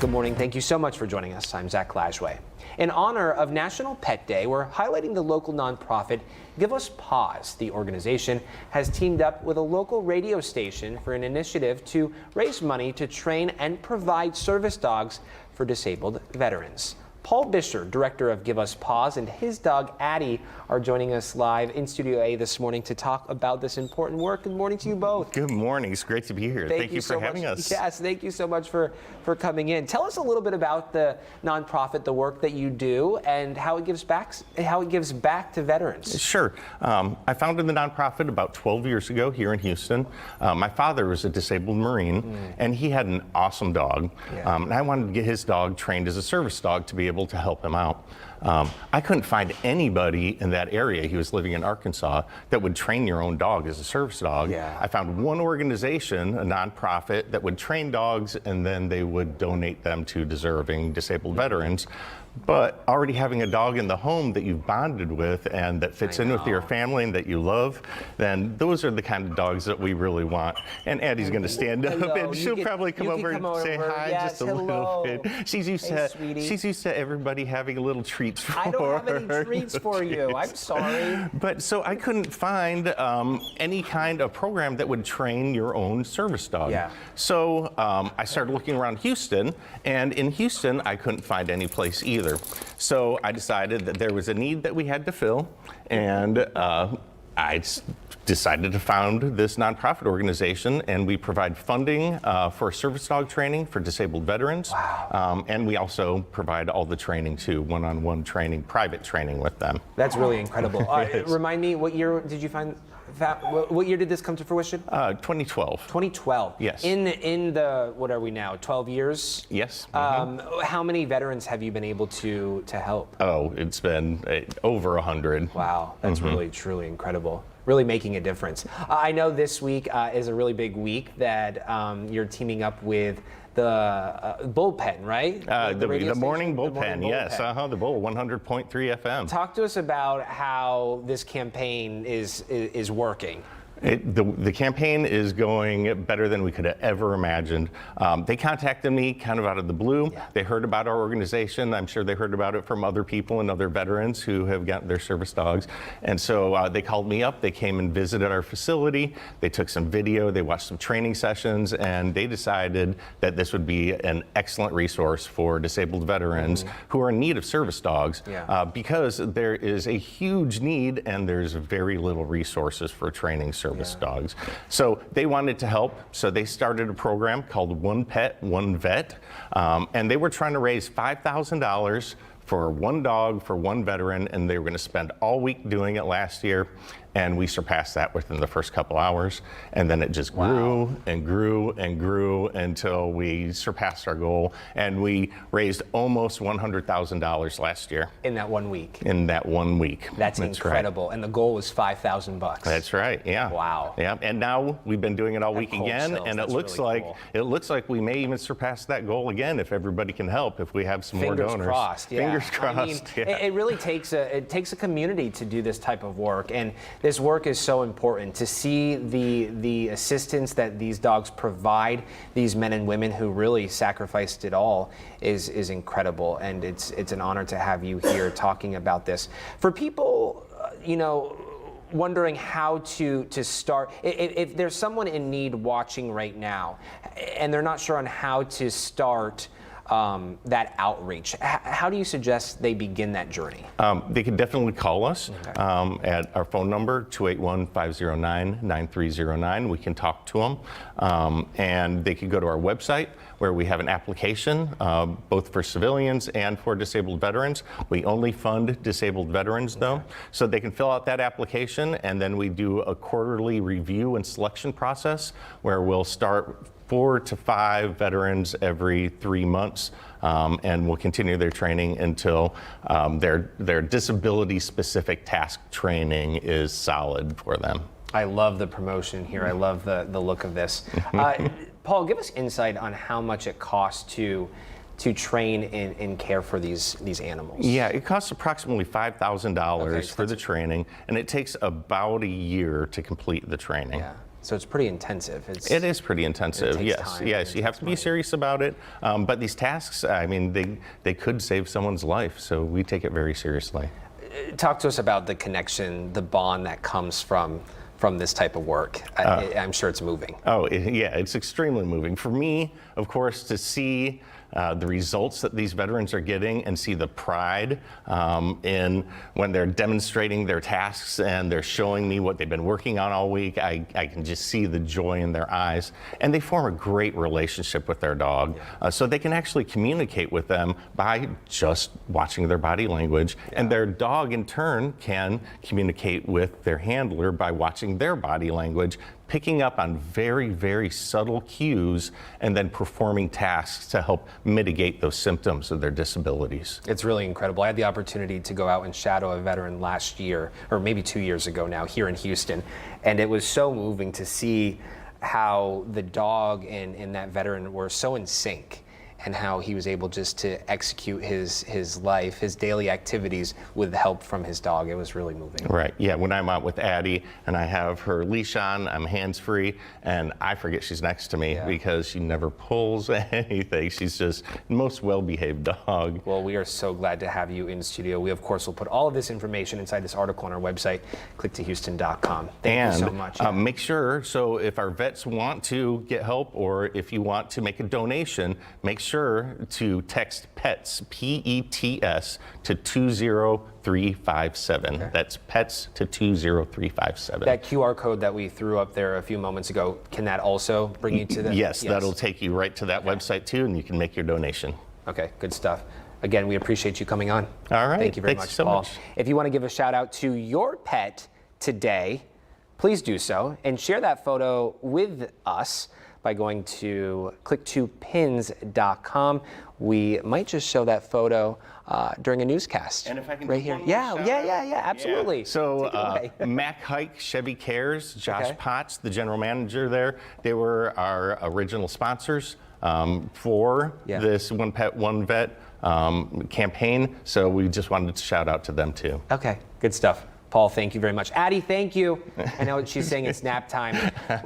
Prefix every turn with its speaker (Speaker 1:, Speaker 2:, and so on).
Speaker 1: Good morning. Thank you so much for joining us. I'm Zach Lashway. In honor of National Pet Day, we're highlighting the local nonprofit Give Us Paws. The organization has teamed up with a local radio station for an initiative to raise money to train and provide service dogs for disabled veterans. Paul Bisher, director of Give Us Paws, and his dog Addie are joining us live in Studio A this morning to talk about this important work. Good morning to you both.
Speaker 2: Good morning. It's great to be here. Thank you for having us.
Speaker 1: Yes, thank you so much for coming in. Tell us a little bit about the nonprofit, the work that you do, and how it gives back to veterans.
Speaker 2: Sure. I founded the nonprofit about 12 years ago here in Houston. My father was a disabled Marine, and he had an awesome dog.
Speaker 1: Yeah.
Speaker 2: And I wanted to get his dog trained as a service dog to be able to help him out. I couldn't find anybody in that area, he was living in Arkansas, that would train your own dog as a service dog.
Speaker 1: Yeah.
Speaker 2: I found one organization, a nonprofit, that would train dogs and then they would donate them to deserving disabled veterans. But already having a dog in the home that you've bonded with and that fits in with your family and that you love, then those are the kind of dogs that we really want. And Addie's going to stand up and she'll probably come over and say hi.
Speaker 1: Yes,
Speaker 2: just a little bit. She's used to everybody having a little treats for her.
Speaker 1: I don't have any treats for you. I'm sorry.
Speaker 2: But so I couldn't find any kind of program that would train your own service dog.
Speaker 1: Yeah.
Speaker 2: So I started looking around Houston, and in Houston I couldn't find any place either. So I decided that there was a need that we had to fill, and I decided to found this nonprofit organization, and we provide funding for service dog training for disabled veterans.
Speaker 1: Wow.
Speaker 2: And we also provide all the training too, one-on-one training, private training with them.
Speaker 1: That's really incredible.
Speaker 2: Yes.
Speaker 1: Remind me, what year did you find? What year did this come to fruition?
Speaker 2: 2012.
Speaker 1: 2012.
Speaker 2: Yes.
Speaker 1: In the, what are we now, 12 years?
Speaker 2: Yes.
Speaker 1: How many veterans have you been able to help?
Speaker 2: Oh, it's been over 100.
Speaker 1: Wow, that's really, truly incredible. Really making a difference. I know this week is a really big week that you're teaming up with the bullpen, right?
Speaker 2: The morning bullpen, yes.
Speaker 1: Bullpen.
Speaker 2: The Bull 100.3 FM.
Speaker 1: Talk to us about how this campaign is working.
Speaker 2: The campaign is going better than we could have ever imagined. They contacted me kind of out of the blue.
Speaker 1: Yeah.
Speaker 2: They heard about our organization. I'm sure they heard about it from other people and other veterans who have gotten their service dogs. And so they called me up. They came and visited our facility. They took some video. They watched some training sessions, and they decided that this would be an excellent resource for disabled veterans who are in need of service dogs, because there is a huge need and there's very little resources for training service dogs. So they wanted to help, so they started a program called One Pet, One Vet, and they were trying to raise $5,000 for one dog for one veteran, and they were going to spend all week doing it last year, and we surpassed that within the first couple hours, and then it just grew and grew and grew until we surpassed our goal, and we raised almost $100,000 last year.
Speaker 1: In that 1 week.
Speaker 2: In that 1 week.
Speaker 1: That's incredible. Right. And the goal was $5,000.
Speaker 2: That's right. Yeah.
Speaker 1: Wow.
Speaker 2: Yeah. And now we've been doing it all week again, and it looks really cool. It looks like we may even surpass that goal again if everybody can help. If we have some more donors.
Speaker 1: Fingers crossed. Yeah.
Speaker 2: Fingers crossed.
Speaker 1: I mean, it really takes a community to do this type of work, and this work is so important. To see the assistance that these dogs provide these men and women who really sacrificed it all is incredible, and it's an honor to have you here talking about this. For people, wondering how to start, if there's someone in need watching right now and they're not sure on how to start that outreach, how do you suggest they begin that journey?
Speaker 2: They can definitely call us at our phone number, 281-509-9309. We can talk to them. And they can go to our website, where we have an application, both for civilians and for disabled veterans. We only fund disabled veterans, though. So they can fill out that application, and then we do a quarterly review and selection process, where we'll start 4 to 5 veterans every 3 months, and we'll continue their training until their disability-specific task training is solid for them.
Speaker 1: I love the promotion here. I love the look of this. Paul, give us insight on how much it costs to train and care for these animals.
Speaker 2: Yeah, it costs approximately $5,000 for the training, and it takes about a year to complete the training.
Speaker 1: Yeah. So it's pretty intensive.
Speaker 2: It is pretty intensive,
Speaker 1: takes
Speaker 2: yes.
Speaker 1: time,
Speaker 2: Yes,
Speaker 1: and
Speaker 2: you
Speaker 1: it
Speaker 2: have
Speaker 1: takes
Speaker 2: to be
Speaker 1: money.
Speaker 2: serious about it. But these tasks, I mean, they could save someone's life, so we take it very seriously.
Speaker 1: Talk to us about the connection, the bond that comes from this type of work. I'm sure it's moving.
Speaker 2: Oh, yeah, it's extremely moving. For me, of course, to see the results that these veterans are getting and see the pride in when they're demonstrating their tasks and they're showing me what they've been working on all week, I can just see the joy in their eyes. And they form a great relationship with their dog. So they can actually communicate with them by just watching their body language. And their dog, in turn, can communicate with their handler by watching their body language, picking up on very, very subtle cues, and then performing tasks to help mitigate those symptoms of their disabilities.
Speaker 1: It's really incredible. I had the opportunity to go out and shadow a veteran last year, or maybe 2 years ago now, here in Houston. And it was so moving to see how the dog and that veteran were so in sync, and how he was able just to execute his life, his daily activities with help from his dog. It was really moving.
Speaker 2: Right, yeah, when I'm out with Addie and I have her leash on, I'm hands-free, and I forget she's next to me because she never pulls anything. She's just the most well-behaved dog.
Speaker 1: Well, we are so glad to have you in studio. We, of course, will put all of this information inside this article on our website, clicktohouston.com. Thank you so much.
Speaker 2: Make sure, so if our vets want to get help or if you want to make a donation, make sure to text PETS, P-E-T-S, to 20357.
Speaker 1: Okay.
Speaker 2: That's PETS to 20357.
Speaker 1: That QR code that we threw up there a few moments ago, can that also bring you to the...
Speaker 2: Yes, that'll take you right to that website too, and you can make your donation.
Speaker 1: Okay, good stuff. Again, we appreciate you coming on.
Speaker 2: All right.
Speaker 1: Thank you very
Speaker 2: Thanks
Speaker 1: much,
Speaker 2: so
Speaker 1: Paul.
Speaker 2: much.
Speaker 1: If you want to give a shout out to your pet today, please do so and share that photo with us by going to click2pins.com. We might just show that photo during a newscast.
Speaker 2: And if I can
Speaker 1: right
Speaker 2: do
Speaker 1: here.
Speaker 2: one more
Speaker 1: Yeah,
Speaker 2: shout out?
Speaker 1: absolutely.
Speaker 2: Yeah. So
Speaker 1: Take it away.
Speaker 2: Mac Hike Chevy Cares, Josh
Speaker 1: Okay.
Speaker 2: Potts, the general manager there, they were our original sponsors for this One Pet, One Vet campaign. So we just wanted to shout out to them too.
Speaker 1: Okay, good stuff. Paul, thank you very much. Addie, thank you. I know she's saying it's nap time. We're